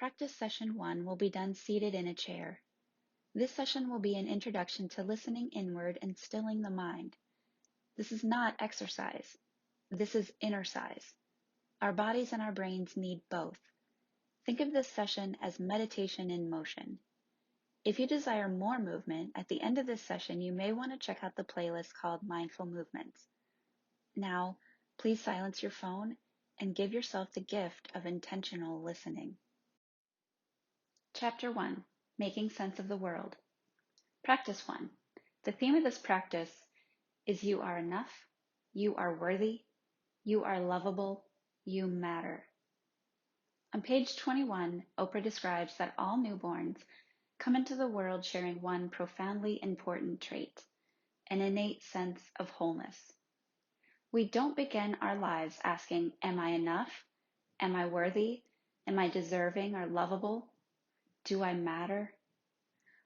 Practice session 1 will be done seated in a chair. This session will be an introduction to listening inward and stilling the mind. This is not exercise. This is innercise. Our bodies and our brains need both. Think of this session as meditation in motion. If you desire more movement, at the end of this session, you may want to check out the playlist called Mindful Movements. Now, please silence your phone and give yourself the gift of intentional listening. Chapter 1, Making Sense of the World. Practice 1. The theme of this practice is you are enough, you are worthy, you are lovable, you matter. On page 21, Oprah describes that all newborns come into the world sharing one profoundly important trait, an innate sense of wholeness. We don't begin our lives asking, am I enough? Am I worthy? Am I deserving or lovable? Do I matter?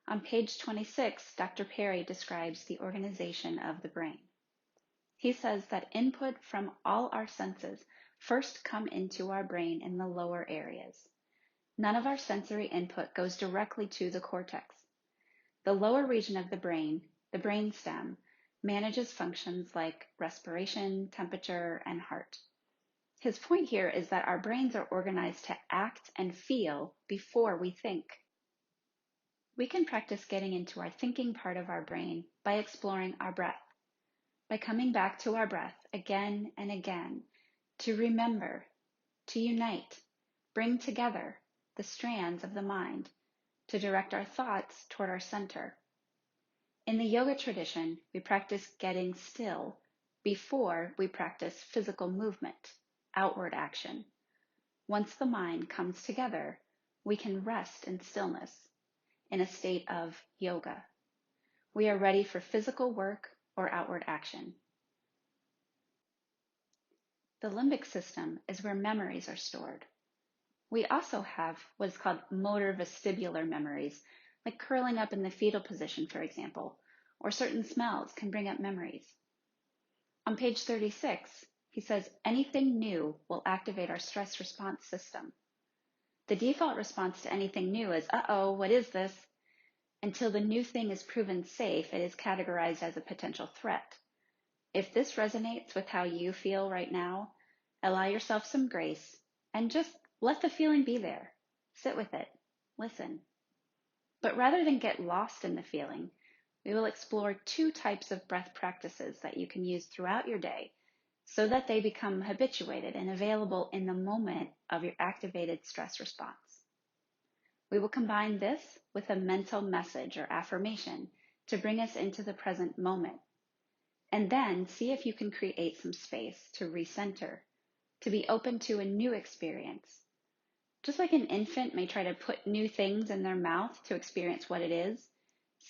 On page 26, Dr. Perry describes the organization of the brain. He says that input from all our senses first come into our brain in the lower areas. None of our sensory input goes directly to the cortex. The lower region of the brain, the brainstem, manages functions like respiration, temperature, and heart. His point here is that our brains are organized to act and feel before we think. We can practice getting into our thinking part of our brain by exploring our breath, by coming back to our breath again and again, to remember, to unite, bring together the strands of the mind, to direct our thoughts toward our center. In the yoga tradition, we practice getting still before we practice physical movement, outward action. Once the mind comes together, we can rest in stillness, in a state of yoga. We are ready for physical work or outward action. The limbic system is where memories are stored. We also have what is called motor vestibular memories, like curling up in the fetal position, for example, or certain smells can bring up memories. On page 36, he says, anything new will activate our stress response system. The default response to anything new is, uh-oh, what is this? Until the new thing is proven safe, it is categorized as a potential threat. If this resonates with how you feel right now, allow yourself some grace and just let the feeling be there. Sit with it. Listen. But rather than get lost in the feeling, we will explore 2 types of breath practices that you can use throughout your day so that they become habituated and available in the moment of your activated stress response. We will combine this with a mental message or affirmation to bring us into the present moment. And then see if you can create some space to recenter, to be open to a new experience. Just like an infant may try to put new things in their mouth to experience what it is,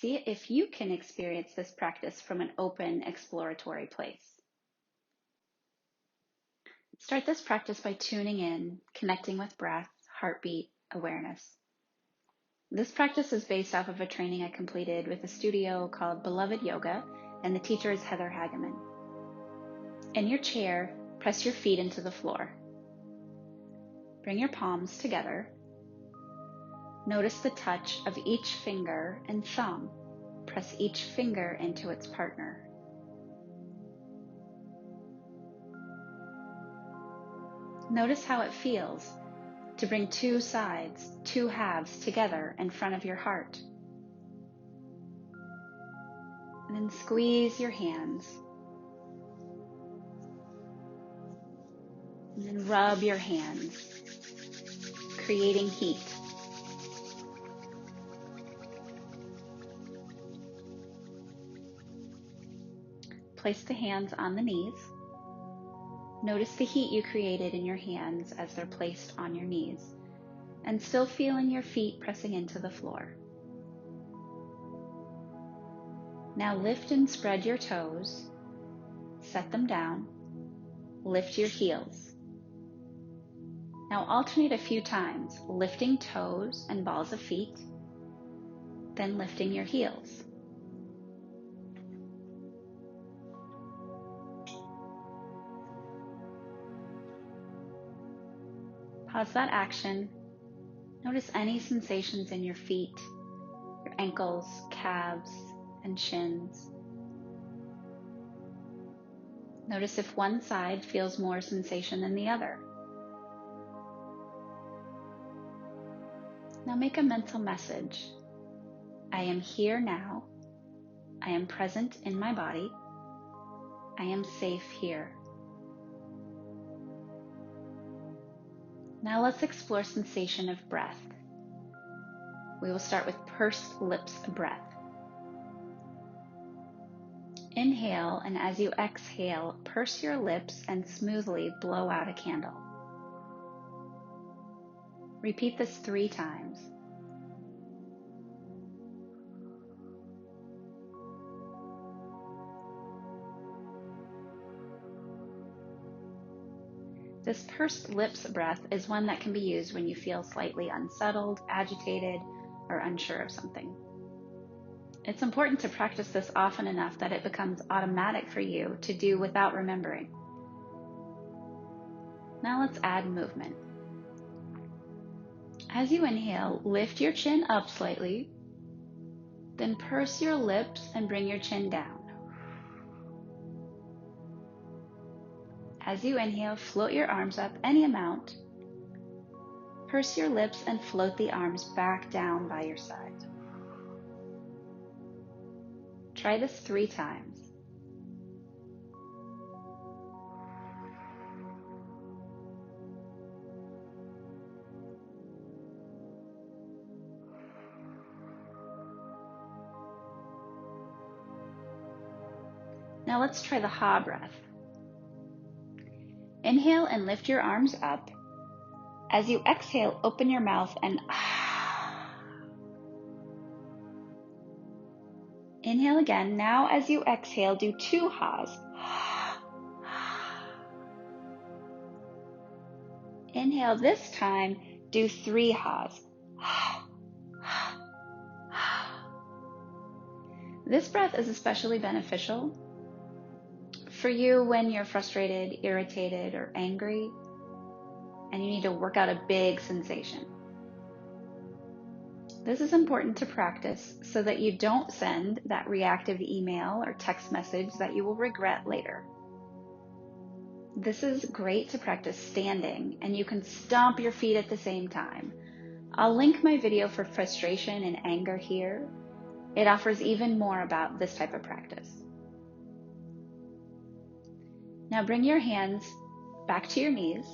see if you can experience this practice from an open, exploratory place. Start this practice by tuning in, connecting with breath, heartbeat, awareness. This practice is based off of a training I completed with a studio called Beloved Yoga, and the teacher is Heather Hageman. In your chair, press your feet into the floor. Bring your palms together. Notice the touch of each finger and thumb. Press each finger into its partner. Notice how it feels to bring 2 sides, 2 halves together in front of your heart. And then squeeze your hands. And then rub your hands, creating heat. Place the hands on the knees. Notice the heat you created in your hands as they're placed on your knees, and still feeling your feet pressing into the floor. Now lift and spread your toes, set them down, lift your heels. Now alternate a few times, lifting toes and balls of feet, then lifting your heels. Pause that action Notice any sensations in your feet, your ankles, calves, and shins. Notice if one side feels more sensation than the other. Now make a mental message. I am here now. I am present in my body. I am safe here. Now let's explore sensation of breath. We will start with pursed lips breath. Inhale, and as you exhale, purse your lips and smoothly blow out a candle. Repeat this 3 times. This pursed lips breath is one that can be used when you feel slightly unsettled, agitated, or unsure of something. It's important to practice this often enough that it becomes automatic for you to do without remembering. Now let's add movement. As you inhale, lift your chin up slightly, then purse your lips and bring your chin down. As you inhale, float your arms up any amount. Purse your lips and float the arms back down by your side. Try this 3 times. Now let's try the ha breath. Inhale and lift your arms up. As you exhale, open your mouth and inhale again. Now as you exhale, do 2 ha's. Inhale this time, do 3 ha's. This breath is especially beneficial for you when you're frustrated, irritated, or angry, and you need to work out a big sensation. This is important to practice so that you don't send that reactive email or text message that you will regret later. This is great to practice standing, and you can stomp your feet at the same time. I'll link my video for frustration and anger here. It offers even more about this type of practice. Now bring your hands back to your knees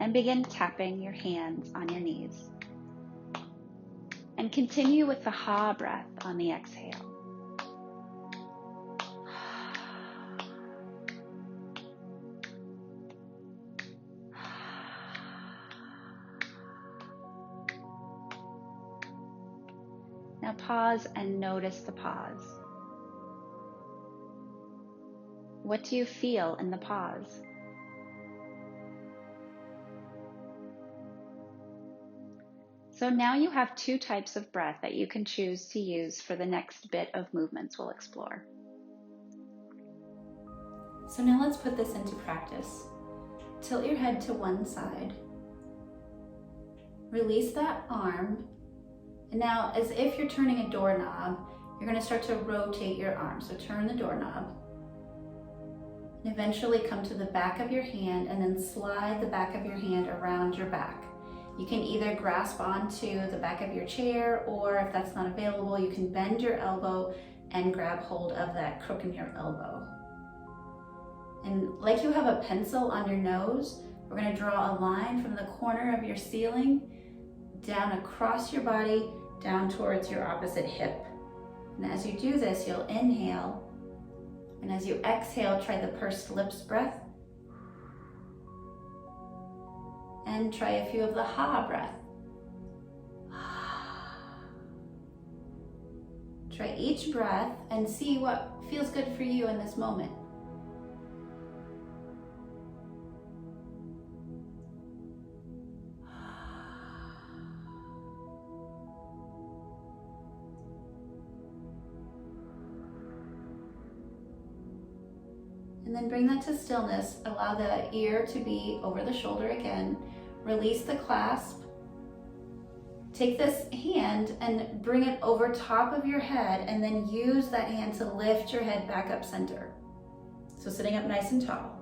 and begin tapping your hands on your knees. And continue with the ha breath on the exhale. Now pause and notice the pause. What do you feel in the pause? So now you have 2 types of breath that you can choose to use for the next bit of movements we'll explore. So now let's put this into practice. Tilt your head to one side. Release that arm. And now, as if you're turning a doorknob, you're going to start to rotate your arm. So turn the doorknob. And eventually come to the back of your hand and then slide the back of your hand around your back. You can either grasp onto the back of your chair, or if that's not available, you can bend your elbow and grab hold of that crook in your elbow. And like you have a pencil on your nose, we're going to draw a line from the corner of your ceiling down across your body, down towards your opposite hip. And as you do this, you'll inhale, and as you exhale, try the pursed lips breath. And try a few of the ha breath. Try each breath and see what feels good for you in this moment. And then bring that to stillness. Allow the ear to be over the shoulder again. Release the clasp take this hand and bring it over top of your head, and then use that hand to lift your head back up center. So sitting up nice and tall.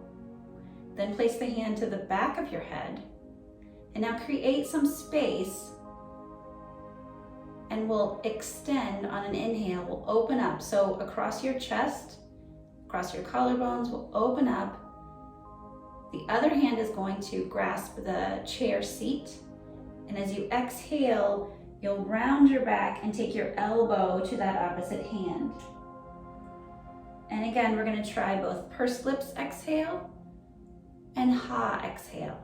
Then place the hand to the back of your head, and now create some space, and we'll extend on an inhale. We'll open up. So across your chest, across your collarbones, we'll open up. The other hand is going to grasp the chair seat. And as you exhale, you'll round your back and take your elbow to that opposite hand. And again, we're going to try both pursed lips exhale and ha exhale.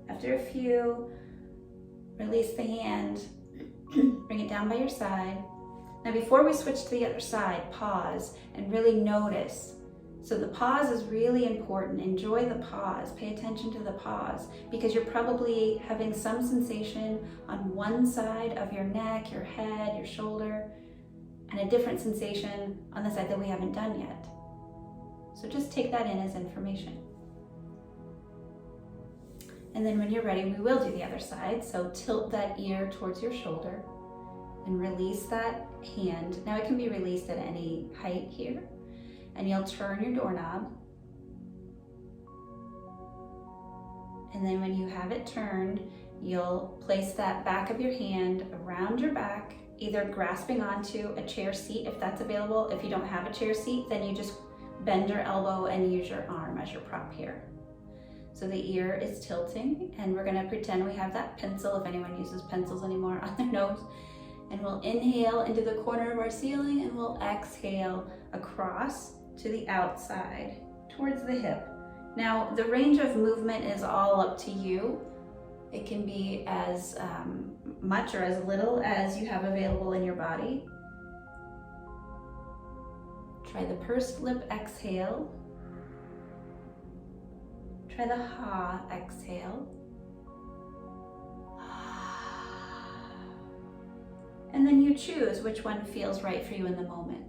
After a few, release the hand, bring it down by your side. Now before we switch to the other side, pause and really notice. So the pause is really important. Enjoy the pause. Pay attention to the pause, because you're probably having some sensation on one side of your neck, your head, your shoulder, and a different sensation on the side that we haven't done yet. So just take that in as information. And then when you're ready, we will do the other side. So tilt that ear towards your shoulder and release that hand. Now it can be released at any height here. And you'll turn your doorknob. And then when you have it turned, you'll place that back of your hand around your back, either grasping onto a chair seat if that's available. If you don't have a chair seat, then you just bend your elbow and use your arm as your prop here. So the ear is tilting, and we're gonna pretend we have that pencil, if anyone uses pencils anymore, on their nose. And we'll inhale into the corner of our ceiling, and we'll exhale across to the outside, towards the hip. Now, the range of movement is all up to you. It can be as much or as little as you have available in your body. Try the pursed lip exhale. Try the ha exhale. And then you choose which one feels right for you in the moment.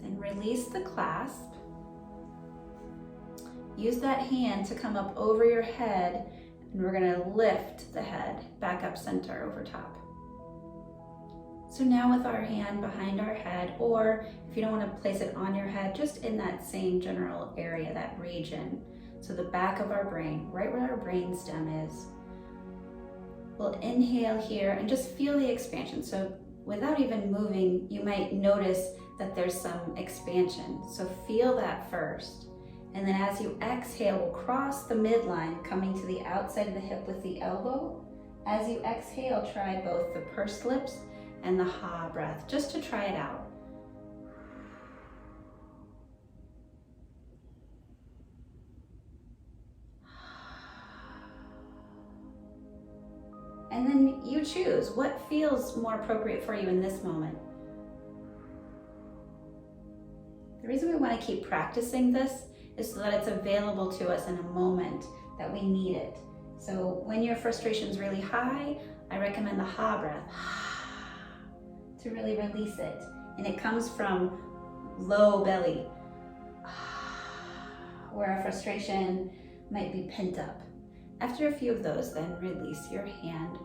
Then release the clasp. Use that hand to come up over your head, and we're gonna lift the head back up center over top. So now with our hand behind our head, or if you don't want to place it on your head, just in that same general area, that region. So the back of our brain, right where our brain stem is. We'll inhale here and just feel the expansion. So without even moving, you might notice that there's some expansion. So feel that first. And then as you exhale, we'll cross the midline, coming to the outside of the hip with the elbow. As you exhale, try both the pursed lips and the ha breath, just to try it out. And then you choose what feels more appropriate for you in this moment. The reason we want to keep practicing this is so that it's available to us in a moment that we need it. So when your frustration is really high, I recommend the ha breath to really release it. And it comes from low belly, where our frustration might be pent up. After a few of those, then release your hand.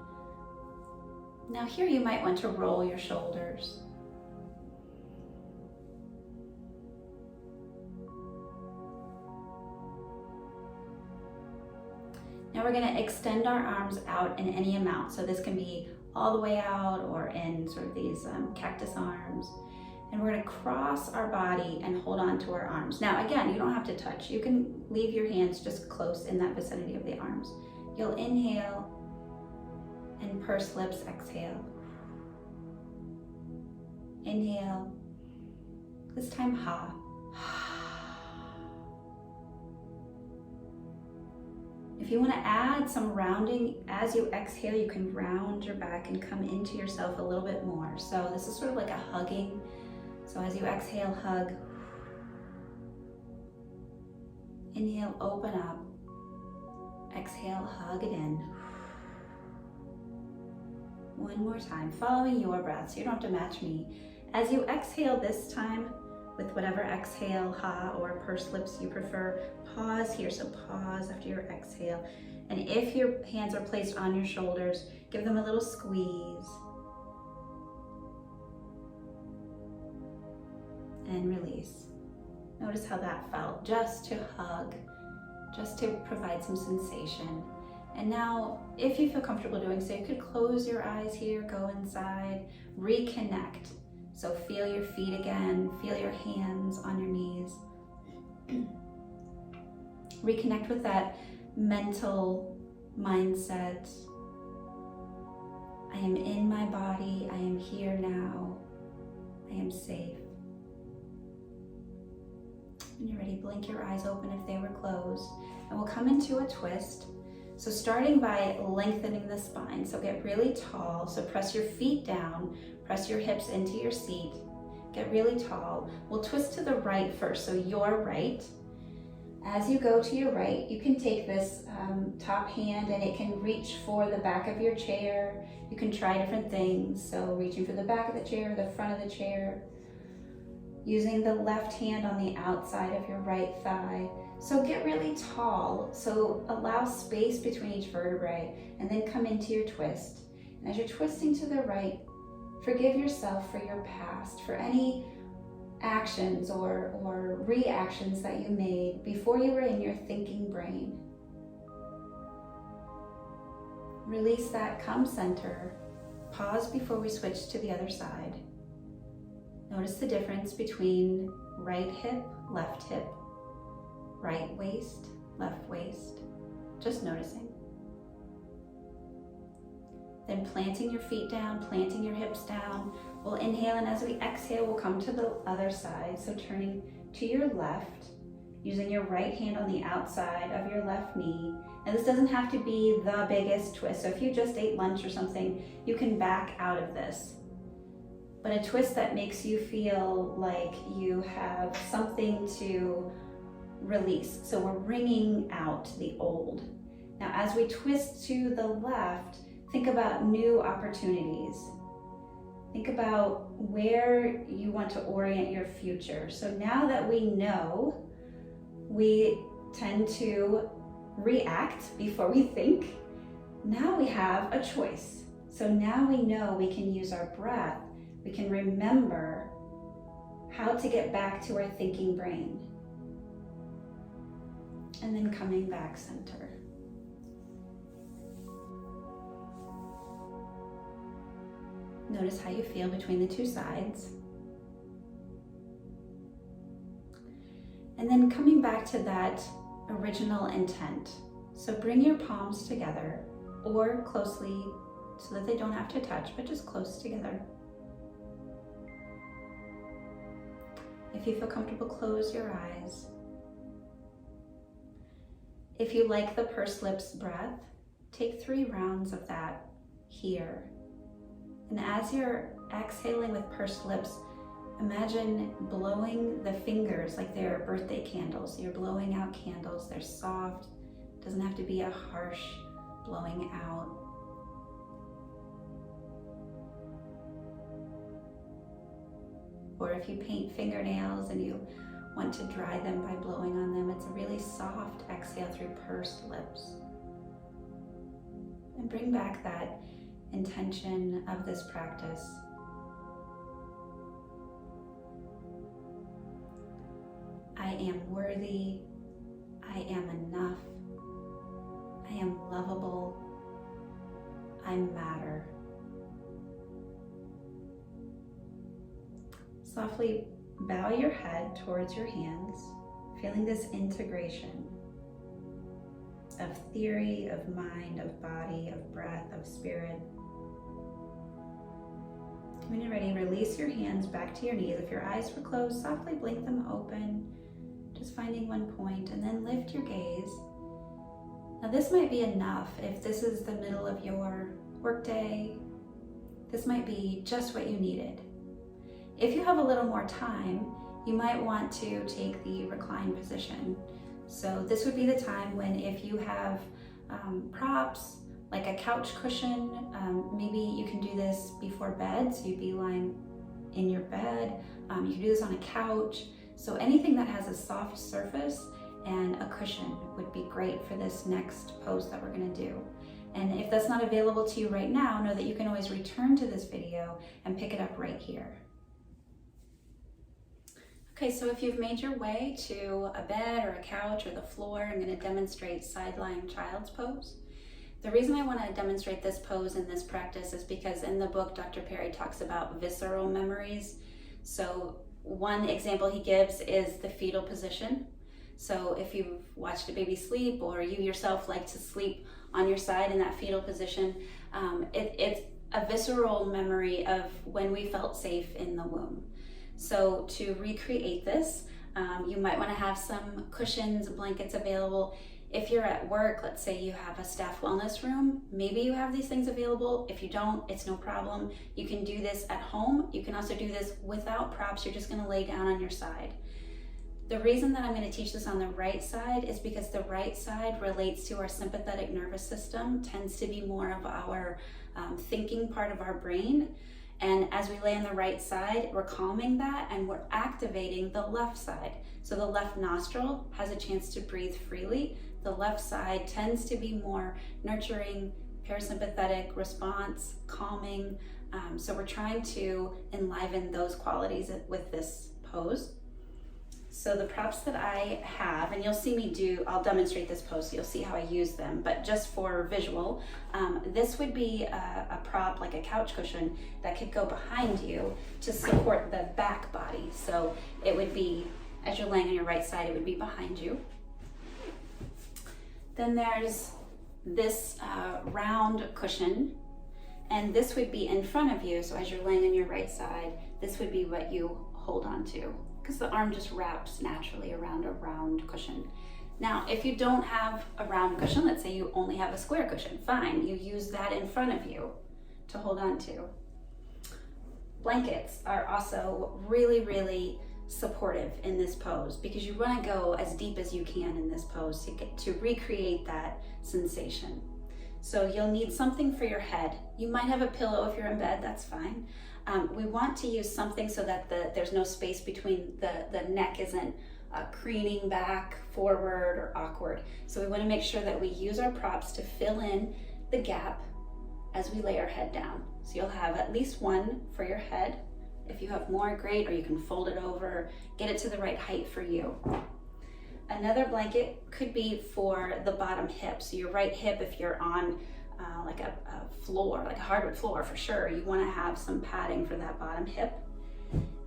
Now here you might want to roll your shoulders. Now we're going to extend our arms out in any amount. So this can be all the way out or in sort of these cactus arms. And we're going to cross our body and hold on to our arms. Now again, you don't have to touch. You can leave your hands just close in that vicinity of the arms. You'll inhale and pursed lips exhale. Inhale. This time ha. If you want to add some rounding, as you exhale, you can round your back and come into yourself a little bit more. So this is sort of like a hugging. So as you exhale, hug. Inhale, open up. Exhale, hug it in. One more time, following your breath, so you don't have to match me. As you exhale this time, with whatever exhale, ha or pursed lips you prefer, pause here. So pause after your exhale. And if your hands are placed on your shoulders, give them a little squeeze. And release. Notice how that felt, just to hug, just to provide some sensation. And now, if you feel comfortable doing so, you could close your eyes here, go inside, reconnect. So feel your feet again, feel your hands on your knees. Reconnect with that mental mindset. I am in my body, I am here now, I am safe. When you're ready, blink your eyes open if they were closed, and we'll come into a twist. So starting by lengthening the spine, so get really tall. So press your feet down, press your hips into your seat, get really tall. We'll twist to the right first, so your right. As you go to your right, you can take this top hand and it can reach for the back of your chair. You can try different things, so reaching for the back of the chair, the front of the chair. Using the left hand on the outside of your right thigh. So get really tall, so allow space between each vertebrae, and then come into your twist. And as you're twisting to the right, forgive yourself for your past, for any actions or reactions that you made before you were in your thinking brain. Release that, come center. Pause before we switch to the other side. Notice the difference between right hip, left hip, right waist, left waist. Just noticing. Then planting your feet down, planting your hips down. We'll inhale, and as we exhale, we'll come to the other side. So turning to your left, using your right hand on the outside of your left knee. And this doesn't have to be the biggest twist. So if you just ate lunch or something, you can back out of this. But a twist that makes you feel like you have something to release. So we're bringing out the old. Now, as we twist to the left, think about new opportunities. Think about where you want to orient your future. So now that we know, we tend to react before we think. Now we have a choice. So now we know we can use our breath. We can remember how to get back to our thinking brain. And then coming back center. Notice how you feel between the two sides. And then coming back to that original intent. So bring your palms together or closely so that they don't have to touch, but just close together. If you feel comfortable, close your eyes. If you like the pursed lips breath, take 3 rounds of that here. And as you're exhaling with pursed lips, imagine blowing the fingers like they're birthday candles. You're blowing out candles. They're soft. It doesn't have to be a harsh blowing out. Or if you paint fingernails and you want to dry them by blowing on them, it's a really soft exhale through pursed lips. And bring back that intention of this practice. I am worthy. I am enough. I am lovable. I matter. Softly bow your head towards your hands, feeling this integration of theory, of mind, of body, of breath, of spirit. When you're ready, release your hands back to your knees. If your eyes were closed, softly blink them open, just finding one point, and then lift your gaze Now this might be enough if this is the middle of your workday. This might be just what you needed. If you have a little more time, you might want to take the recline position. So this would be the time when, if you have props like a couch cushion, maybe you can do this before bed, so you'd be lying in your bed. You can do this on a couch. So anything that has a soft surface and a cushion would be great for this next pose that we're gonna do. And if that's not available to you right now, know that you can always return to this video and pick it up right here. Okay, so if you've made your way to a bed or a couch or the floor, I'm gonna demonstrate side lying child's pose. The reason I wanna demonstrate this pose in this practice is because in the book, Dr. Perry talks about visceral memories. So one example he gives is the fetal position. So if you've watched a baby sleep, or you yourself like to sleep on your side in that fetal position, it's a visceral memory of when we felt safe in the womb. So to recreate this, you might want to have some cushions, blankets available. If you're at work, let's say you have a staff wellness room, maybe you have these things available. If you don't, it's no problem. You can do this at home. You can also do this without props. You're just going to lay down on your side. The reason that I'm going to teach this on the right side is because the right side relates to our sympathetic nervous system, tends to be more of our thinking part of our brain. And as we lay on the right side, we're calming that and we're activating the left side. So the left nostril has a chance to breathe freely. The left side tends to be more nurturing, parasympathetic response, calming. So we're trying to enliven those qualities with this pose. So the props that I have, and you'll see me do, I'll demonstrate this pose so you'll see how I use them, but just for visual, this would be a prop like a couch cushion that could go behind you to support the back body. So it would be, as you're laying on your right side, it would be behind you. Then there's this round cushion, and this would be in front of you. So as you're laying on your right side, this would be what you hold on to, because the arm just wraps naturally around a round cushion. Now, if you don't have a round cushion, let's say you only have a square cushion, fine, you use that in front of you to hold on to. Blankets are also really, really supportive in this pose, because you want to go as deep as you can in this pose to recreate that sensation. So you'll need something for your head. You might have a pillow if you're in bed, that's fine. We want to use something so that there's no space between the neck isn't craning back, forward, or awkward. So we want to make sure that we use our props to fill in the gap as we lay our head down. So you'll have at least one for your head. If you have more, great, or you can fold it over, get it to the right height for you. Another blanket could be for the bottom hip. So your right hip, if you're on like a floor, like a hardwood floor for sure, you want to have some padding for that bottom hip.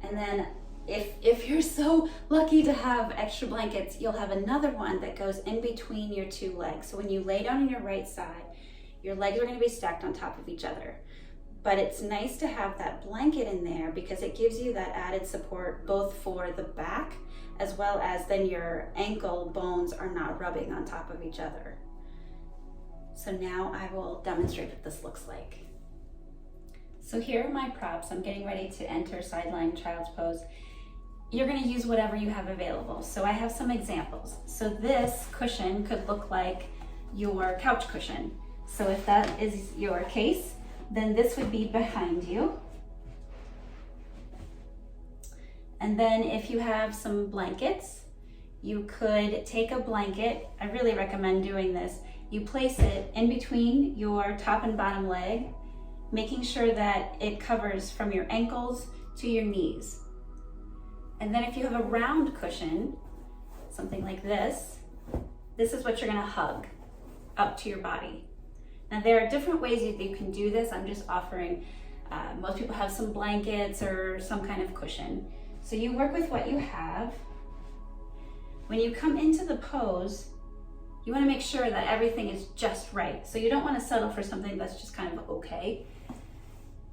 And then if you're so lucky to have extra blankets, you'll have another one that goes in between your two legs. So when you lay down on your right side, your legs are going to be stacked on top of each other. But it's nice to have that blanket in there because it gives you that added support both for the back as well as then your ankle bones are not rubbing on top of each other. So now I will demonstrate what this looks like. So here are my props. I'm getting ready to enter side lying child's pose. You're going to use whatever you have available. So I have some examples. So this cushion could look like your couch cushion. So if that is your case, then this would be behind you. And then if you have some blankets, you could take a blanket. I really recommend doing this. You place it in between your top and bottom leg, making sure that it covers from your ankles to your knees. And then if you have a round cushion, something like this is what you're gonna hug up to your body. Now there are different ways that you can do this. I'm just offering, most people have some blankets or some kind of cushion. So you work with what you have. When you come into the pose, you wanna make sure that everything is just right. So you don't wanna settle for something that's just kind of okay.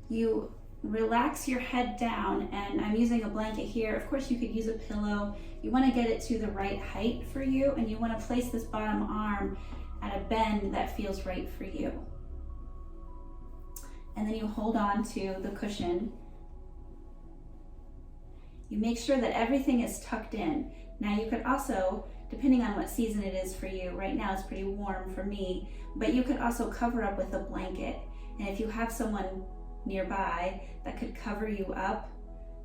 You relax your head down, and I'm using a blanket here. Of course, you could use a pillow. You wanna get it to the right height for you, and you wanna place this bottom arm at a bend that feels right for you. And then you hold on to the cushion. You make sure that everything is tucked in. Now you could also, depending on what season it is for you, right now it's pretty warm for me, but you could also cover up with a blanket. And if you have someone nearby that could cover you up,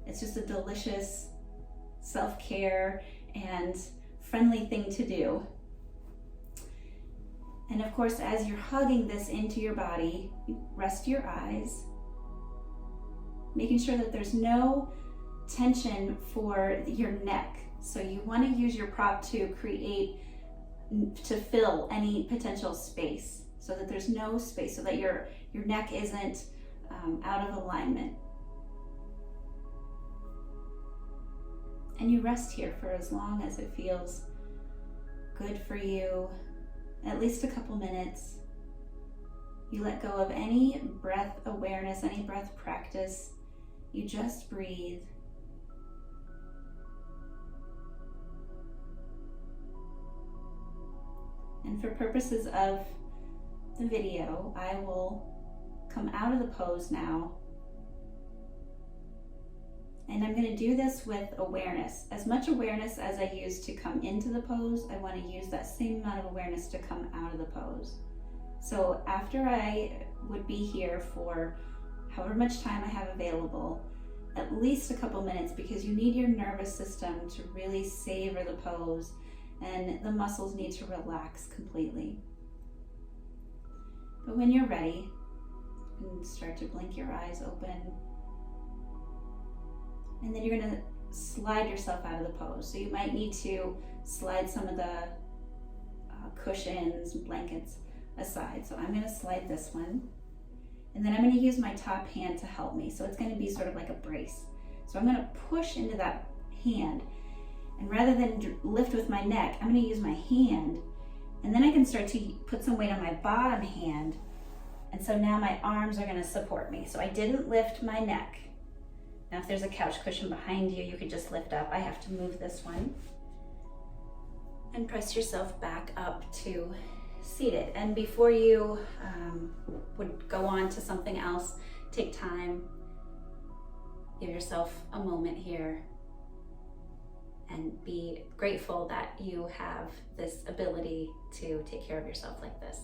it's just a delicious self-care and friendly thing to do. And of course, as you're hugging this into your body, rest your eyes, making sure that there's no tension for your neck. So you want to use your prop to fill any potential space, so that there's no space, so that your neck isn't out of alignment. And you rest here for as long as it feels good for you, at least a couple minutes. You let go of any breath awareness, any breath practice. You just breathe. And for purposes of the video, I will come out of the pose now. And I'm going to do this with awareness. As much awareness as I use to come into the pose, I want to use that same amount of awareness to come out of the pose. So after I would be here for however much time I have available, at least a couple minutes, because you need your nervous system to really savor the pose and the muscles need to relax completely. But when you're ready, you can start to blink your eyes open. And then you're going to slide yourself out of the pose. So you might need to slide some of the cushions and blankets aside. So I'm going to slide this one. And then I'm going to use my top hand to help me. So it's going to be sort of like a brace. So I'm going to push into that hand. And rather than lift with my neck, I'm going to use my hand. And then I can start to put some weight on my bottom hand. And so now my arms are going to support me. So I didn't lift my neck. Now if there's a couch cushion behind you, you could just lift up. I have to move this one. And press yourself back up to seated. And before you would go on to something else, take time, give yourself a moment here, and be grateful that you have this ability to take care of yourself like this.